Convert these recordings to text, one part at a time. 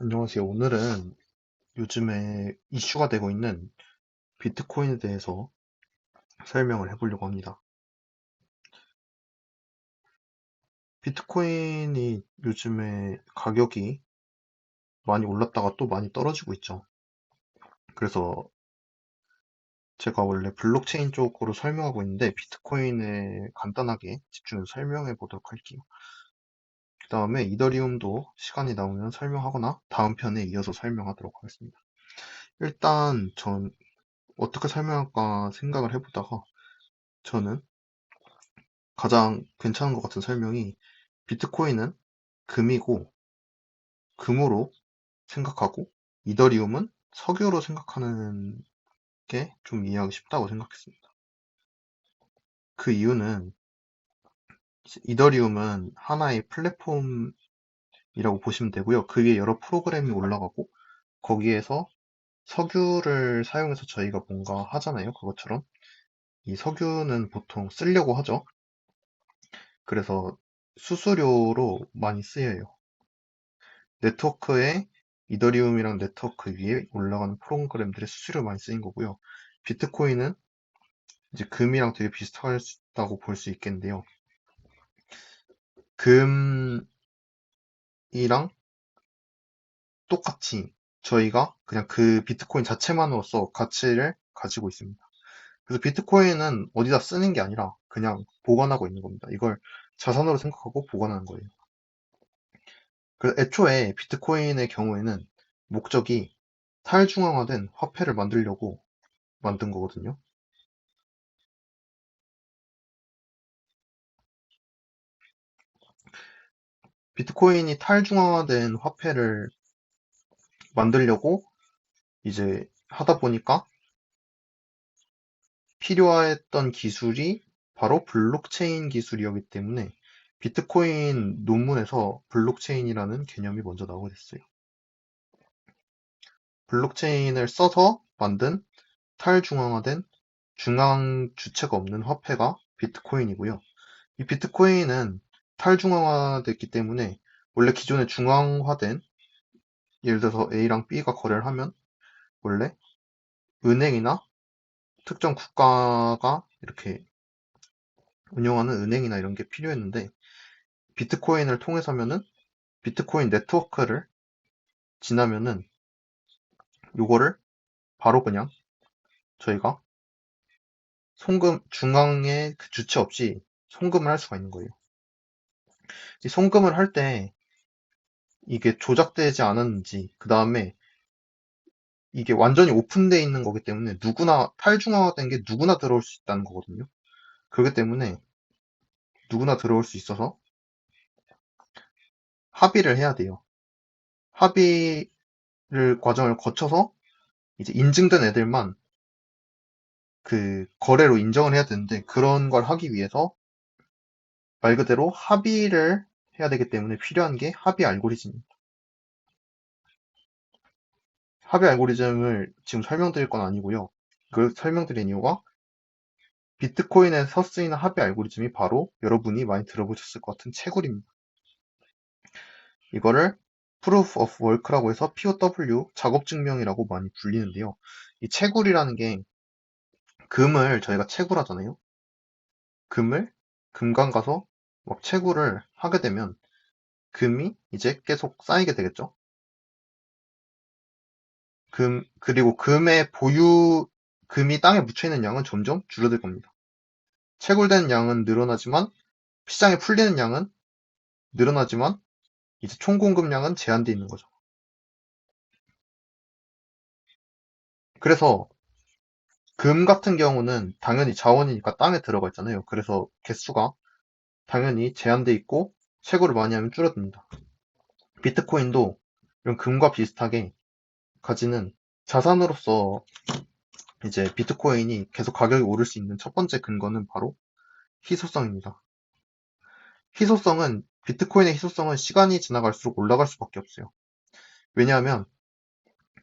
안녕하세요. 오늘은 요즘에 이슈가 되고 있는 비트코인에 대해서 설명을 해보려고 합니다. 비트코인이 요즘에 가격이 많이 올랐다가 또 많이 떨어지고 있죠. 그래서 제가 원래 블록체인 쪽으로 설명하고 있는데 비트코인에 간단하게 집중해서 설명해 보도록 할게요. 그 다음에 이더리움도 시간이 나오면 설명하거나 다음 편에 이어서 설명하도록 하겠습니다. 일단 전 어떻게 설명할까 생각을 해보다가 저는 가장 괜찮은 것 같은 설명이 비트코인은 금이고 금으로 생각하고 이더리움은 석유로 생각하는 게 좀 이해하기 쉽다고 생각했습니다. 그 이유는 이더리움은 하나의 플랫폼이라고 보시면 되고요. 그 위에 여러 프로그램이 올라가고 거기에서 석유를 사용해서 저희가 뭔가 하잖아요. 그것처럼 이 석유는 보통 쓰려고 하죠. 그래서 수수료로 많이 쓰여요. 네트워크에 이더리움이랑 네트워크 위에 올라가는 프로그램들의 수수료 많이 쓰인 거고요. 비트코인은 이제 금이랑 되게 비슷하다고 볼 수 있겠는데요. 금이랑 똑같이 저희가 그냥 그 비트코인 자체만으로서 가치를 가지고 있습니다. 그래서 비트코인은 어디다 쓰는 게 아니라 그냥 보관하고 있는 겁니다. 이걸 자산으로 생각하고 보관하는 거예요. 그래서 애초에 비트코인의 경우에는 목적이 탈중앙화된 화폐를 만들려고 만든 거거든요. 비트코인이 탈중앙화된 화폐를 만들려고 이제 하다 보니까 필요했던 기술이 바로 블록체인 기술이었기 때문에 비트코인 논문에서 블록체인이라는 개념이 먼저 나오게 됐어요. 블록체인을 써서 만든 탈중앙화된 중앙 주체가 없는 화폐가 비트코인이고요. 이 비트코인은 탈중앙화됐기 때문에 원래 기존에 중앙화된 예를 들어서 A랑 B가 거래를 하면 원래 은행이나 특정 국가가 이렇게 운영하는 은행이나 이런 게 필요했는데 비트코인을 통해서면은 비트코인 네트워크를 지나면은 요거를 바로 그냥 저희가 송금 중앙에 그 주체 없이 송금을 할 수가 있는 거예요. 이 송금을 할 때 이게 조작되지 않았는지 그 다음에 이게 완전히 오픈되어 있는 거기 때문에 누구나 탈중앙화된 게 누구나 들어올 수 있다는 거거든요. 그렇기 때문에 누구나 들어올 수 있어서 합의를 해야 돼요. 합의를 과정을 거쳐서 이제 인증된 애들만 그 거래로 인정을 해야 되는데 그런 걸 하기 위해서 말 그대로 합의를 해야 되기 때문에 필요한 게 합의 알고리즘입니다. 합의 알고리즘을 지금 설명드릴 건 아니고요. 그걸 설명드린 이유가 비트코인에서 쓰이는 합의 알고리즘이 바로 여러분이 많이 들어보셨을 것 같은 채굴입니다. 이거를 Proof of Work라고 해서 POW, 작업 증명이라고 많이 불리는데요. 이 채굴이라는 게 금을 저희가 채굴하잖아요. 금을 금강 가서 막 채굴을 하게 되면 금이 이제 계속 쌓이게 되겠죠. 그리고 금이 땅에 묻혀있는 양은 점점 줄어들 겁니다. 채굴된 양은 늘어나지만, 시장에 풀리는 양은 늘어나지만, 이제 총 공급량은 제한되어 있는 거죠. 그래서 금 같은 경우는 당연히 자원이니까 땅에 들어가 있잖아요. 그래서 개수가 당연히 제한돼 있고, 채굴을 많이 하면 줄어듭니다. 비트코인도 이런 금과 비슷하게 가지는 자산으로서 이제 비트코인이 계속 가격이 오를 수 있는 첫 번째 근거는 바로 희소성입니다. 비트코인의 희소성은 시간이 지나갈수록 올라갈 수밖에 없어요. 왜냐하면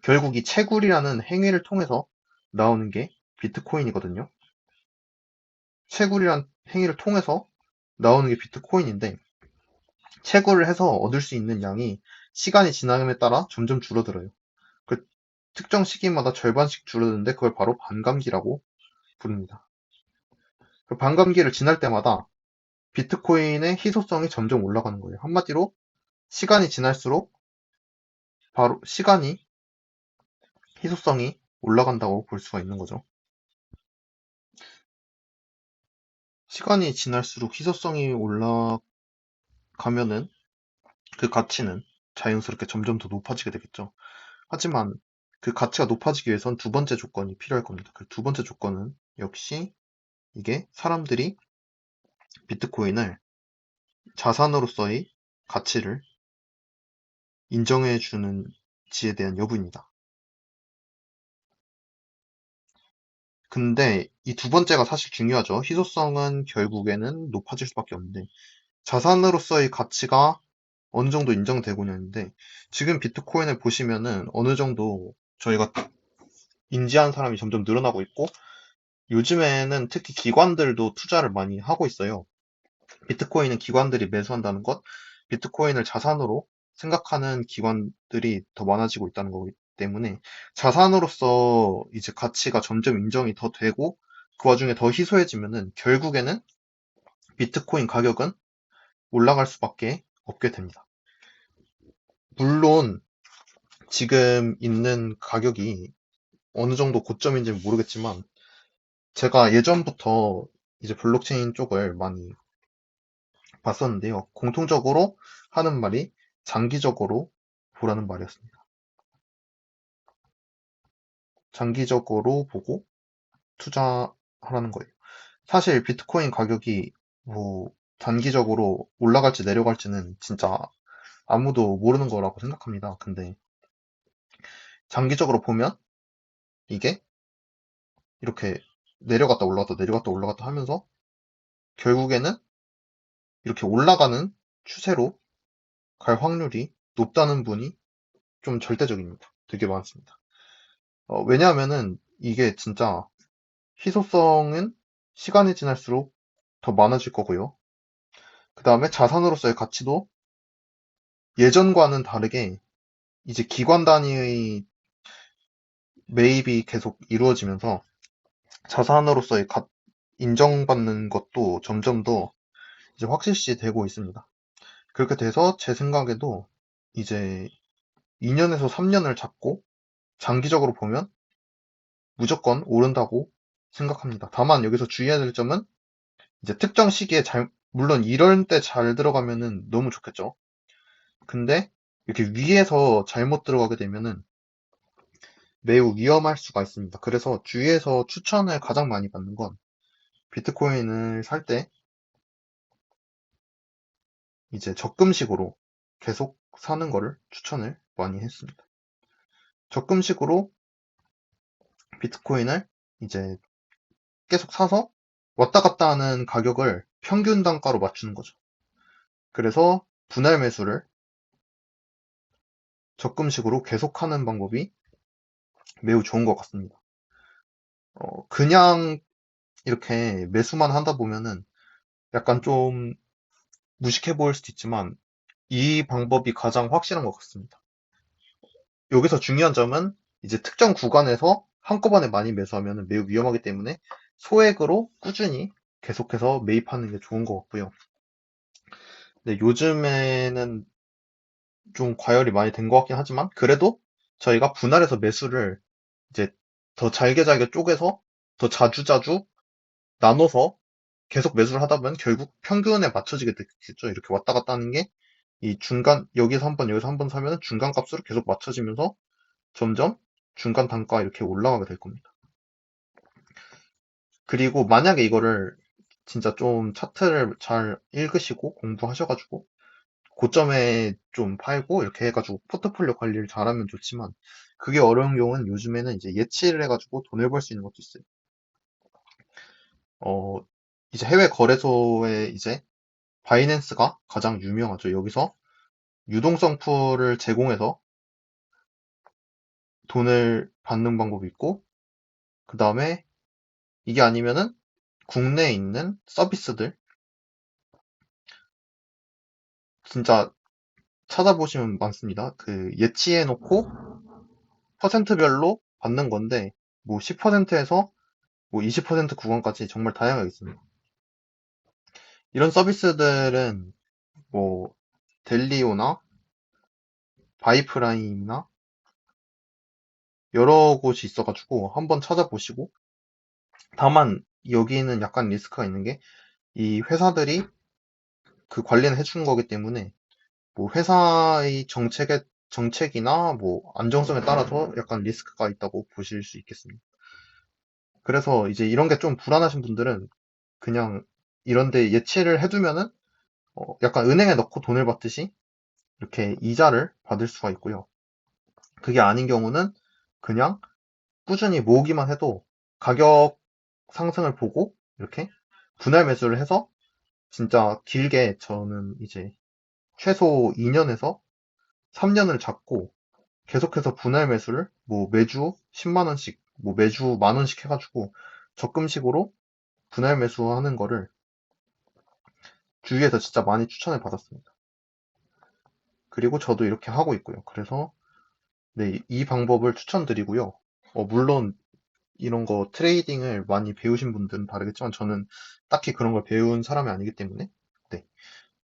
결국 이 채굴이라는 행위를 통해서 나오는 게 비트코인이거든요. 채굴이란 행위를 통해서 나오는 게 비트코인인데 채굴을 해서 얻을 수 있는 양이 시간이 지남에 따라 점점 줄어들어요. 그 특정 시기마다 절반씩 줄어드는데 그걸 바로 반감기라고 부릅니다. 그 반감기를 지날 때마다 비트코인의 희소성이 점점 올라가는 거예요. 한마디로 시간이 지날수록 바로 시간이 희소성이 올라간다고 볼 수가 있는 거죠. 시간이 지날수록 희소성이 올라가면은 그 가치는 자연스럽게 점점 더 높아지게 되겠죠. 하지만 그 가치가 높아지기 위해선 두 번째 조건이 필요할 겁니다. 그 두 번째 조건은 역시 이게 사람들이 비트코인을 자산으로서의 가치를 인정해 주는지에 대한 여부입니다. 근데 이 두 번째가 사실 중요하죠. 희소성은 결국에는 높아질 수밖에 없는데 자산으로서의 가치가 어느 정도 인정되고는 있는데 지금 비트코인을 보시면은 어느 정도 저희가 인지한 사람이 점점 늘어나고 있고 요즘에는 특히 기관들도 투자를 많이 하고 있어요. 비트코인은 기관들이 매수한다는 것, 비트코인을 자산으로 생각하는 기관들이 더 많아지고 있다는 거기 때문에 자산으로서 이제 가치가 점점 인정이 더 되고 그 와중에 더 희소해지면은 결국에는 비트코인 가격은 올라갈 수밖에 없게 됩니다. 물론 지금 있는 가격이 어느 정도 고점인지는 모르겠지만 제가 예전부터 이제 블록체인 쪽을 많이 봤었는데요. 공통적으로 하는 말이 장기적으로 보라는 말이었습니다. 장기적으로 보고 투자하라는 거예요. 사실 비트코인 가격이 뭐 단기적으로 올라갈지 내려갈지는 진짜 아무도 모르는 거라고 생각합니다. 근데 장기적으로 보면 이게 이렇게 내려갔다 올라갔다 내려갔다 올라갔다 하면서 결국에는 이렇게 올라가는 추세로 갈 확률이 높다는 분이 좀 절대적입니다. 되게 많습니다. 왜냐하면은 이게 진짜 희소성은 시간이 지날수록 더 많아질 거고요. 그 다음에 자산으로서의 가치도 예전과는 다르게 이제 기관 단위의 매입이 계속 이루어지면서 자산으로서의 인정받는 것도 점점 더 이제 확실시 되고 있습니다. 그렇게 돼서 제 생각에도 이제 2년에서 3년을 잡고 장기적으로 보면 무조건 오른다고 생각합니다. 다만 여기서 주의해야 될 점은 이제 특정 시기에 물론 이럴 때 잘 들어가면은 너무 좋겠죠. 근데 이렇게 위에서 잘못 들어가게 되면은 매우 위험할 수가 있습니다. 그래서 주위에서 추천을 가장 많이 받는 건 비트코인을 살 때 이제 적금식으로 계속 사는 거를 추천을 많이 했습니다. 적금식으로 비트코인을 이제 계속 사서 왔다 갔다 하는 가격을 평균 단가로 맞추는 거죠. 그래서 분할 매수를 적금식으로 계속하는 방법이 매우 좋은 것 같습니다. 그냥 이렇게 매수만 하다 보면은 약간 좀 무식해 보일 수도 있지만 이 방법이 가장 확실한 것 같습니다. 여기서 중요한 점은 이제 특정 구간에서 한꺼번에 많이 매수하면 매우 위험하기 때문에 소액으로 꾸준히 계속해서 매입하는 게 좋은 것 같고요. 근데 요즘에는 좀 과열이 많이 된 것 같긴 하지만 그래도 저희가 분할해서 매수를 이제 더 잘게 잘게 쪼개서 더 자주자주 나눠서 계속 매수를 하다 보면 결국 평균에 맞춰지게 되겠죠. 이렇게 왔다 갔다 하는 게 이 중간, 여기서 한 번, 여기서 한 번 사면 중간 값으로 계속 맞춰지면서 점점 중간 단가 이렇게 올라가게 될 겁니다. 그리고 만약에 이거를 진짜 좀 차트를 잘 읽으시고 공부하셔가지고 고점에 좀 팔고 이렇게 해가지고 포트폴리오 관리를 잘하면 좋지만 그게 어려운 경우는 요즘에는 이제 예치를 해가지고 돈을 벌 수 있는 것도 있어요. 어, 이제 해외 거래소에 이제 바이낸스가 가장 유명하죠. 여기서 유동성 풀을 제공해서 돈을 받는 방법이 있고, 그 다음에 이게 아니면은 국내에 있는 서비스들, 진짜 찾아보시면 많습니다. 그 예치해놓고 퍼센트별로 받는 건데 뭐 10%에서 뭐 20% 구간까지 정말 다양하게 있습니다. 이런 서비스들은 뭐 델리오나 바이프라임이나 여러 곳이 있어가지고 한번 찾아보시고, 다만 여기는 약간 리스크가 있는 게 이 회사들이 그 관리는 해주는 거기 때문에 뭐 회사의 정책이나 뭐 안정성에 따라서 약간 리스크가 있다고 보실 수 있겠습니다. 그래서 이제 이런 게 좀 불안하신 분들은 그냥 이런데 예치를 해두면은 약간 은행에 넣고 돈을 받듯이 이렇게 이자를 받을 수가 있고요. 그게 아닌 경우는 그냥 꾸준히 모으기만 해도 가격 상승을 보고 이렇게 분할 매수를 해서 진짜 길게 저는 이제 최소 2년에서 3년을 잡고 계속해서 분할 매수를 뭐 매주 10만 원씩, 뭐 매주 만 원씩 해가지고 적금식으로 분할 매수하는 거를 주위에서 진짜 많이 추천을 받았습니다. 그리고 저도 이렇게 하고 있고요. 그래서 네, 이 방법을 추천드리고요. 물론 이런 거 트레이딩을 많이 배우신 분들은 다르겠지만 저는 딱히 그런 걸 배운 사람이 아니기 때문에 네.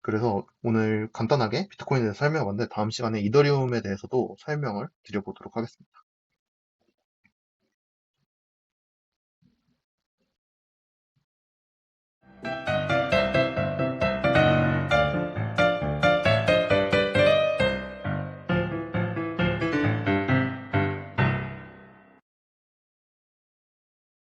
그래서 오늘 간단하게 비트코인에 대해서 설명해봤는데 다음 시간에 이더리움에 대해서도 설명을 드려보도록 하겠습니다.